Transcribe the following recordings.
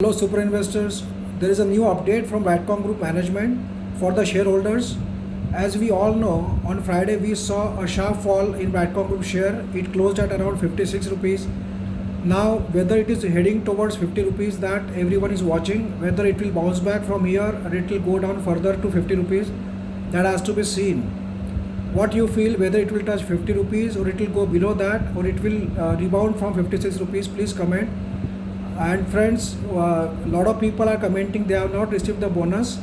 Hello super investors, there is a new update from Ratcom Group management for the shareholders. As we all know, on Friday we saw a sharp fall in Ratcom Group share. It closed at around 56 rupees. Now whether it is heading towards 50 rupees that everyone is watching, whether it will bounce back from here or it will go down further to 50 rupees, that has to be seen. What you feel, whether it will touch 50 rupees or it will go below that or it will rebound from 56 rupees, please comment. And friends, lot of people are commenting they have not received the bonus,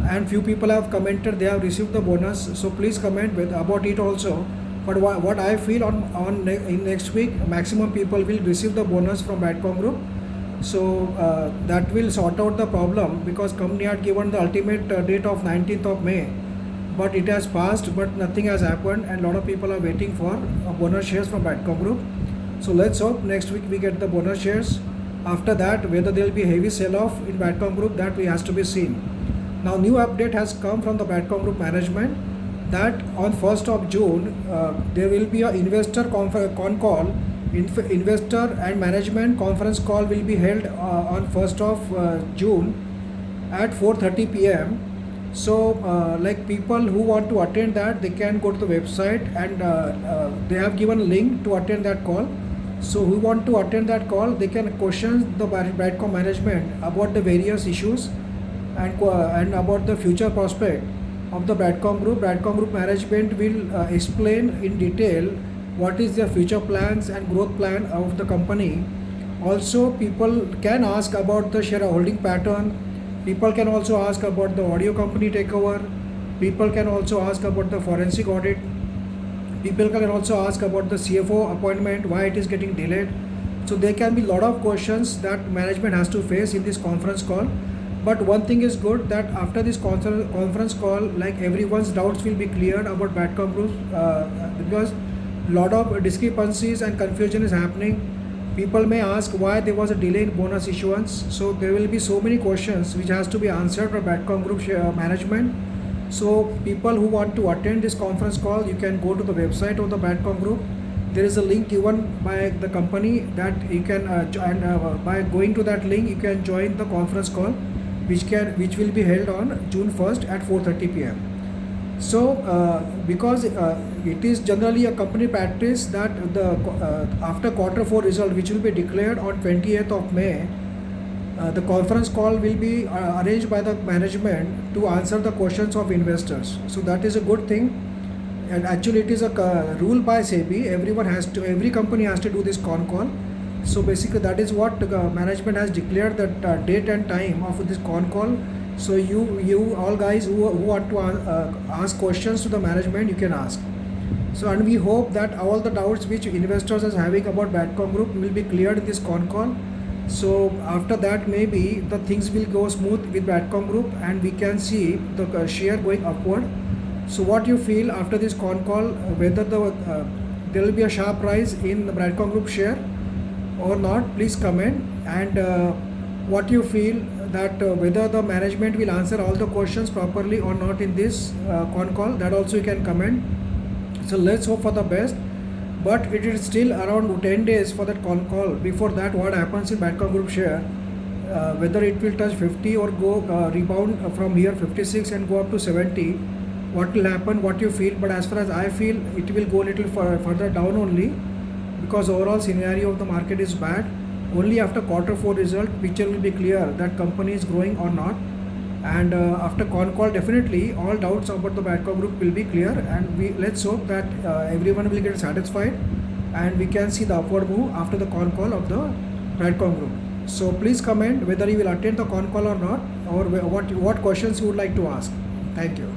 and few people have commented they have received the bonus. So please comment about it also. But what I feel in next week, maximum people will receive the bonus from Ratcom Group. So that will sort out the problem, because company had given the ultimate date of 19th of May, but it has passed, but nothing has happened, and lot of people are waiting for bonus shares from Ratcom Group. So let's hope next week we get the bonus shares. After that, whether there will be heavy sell-off in Ratcom Group, that has to be seen. Now, new update has come from the Ratcom Group management that on 1st of June, there will be an investor con call, investor and management conference call will be held on 1st of June at 4:30 p.m. So, like people who want to attend that, they can go to the website, and they have given a link to attend that call. So who want to attend that call, they can question the Ratcom management about the various issues and about the future prospect of the Ratcom Group. Ratcom Group management will explain in detail what is their future plans and growth plan of the company. Also, people can ask about the shareholding pattern. People can also ask about the audio company takeover. People can also ask about the forensic audit. People can also ask about the CFO appointment, why it is getting delayed. So there can be a lot of questions that management has to face in this conference call. But one thing is good, that after this conference call, like everyone's doubts will be cleared about Ratcom Group, because a lot of discrepancies and confusion is happening. People may ask why there was a delay in bonus issuance. So there will be so many questions which has to be answered by Ratcom Group management. So people who want to attend this conference call, you can go to the website of the Ratcom Group. There is a link given by the company that you can by going to that link you can join the conference call, which will be held on June 1st at 4:30 p.m. So because it is generally a company practice that the after Q4 result, which will be declared on 28th of May, the conference call will be arranged by the management to answer the questions of investors. So that is a good thing, and actually it is a rule by SEBI. Every company has to do this con call. So basically that is what management has declared, that date and time of this con call. So you all guys who want to ask questions to the management, you can ask. So, and we hope that all the doubts which investors are having about Ratcom Group will be cleared in this con call. So after that, maybe the things will go smooth with Ratcom Group, and we can see the share going upward. So what you feel after this con call, whether there will be a sharp rise in the Ratcom Group share or not, please comment. And what you feel, that whether the management will answer all the questions properly or not in this con call, that also you can comment. So let's hope for the best. But it is still around 10 days for that con call. Before that, what happens in Ratcom Group share, whether it will touch 50 or go rebound from here 56 and go up to 70, what will happen, what you feel. But as far as I feel, it will go a little further down only, because overall scenario of the market is bad. Only after Q4 result, picture will be clear that company is growing or not. And after con call, definitely all doubts about the Ratcom Group will be clear, and let's hope that everyone will get satisfied, and we can see the upward move after the con call of the Ratcom Group. So please comment whether you will attend the con call or not, or what questions you would like to ask. Thank you.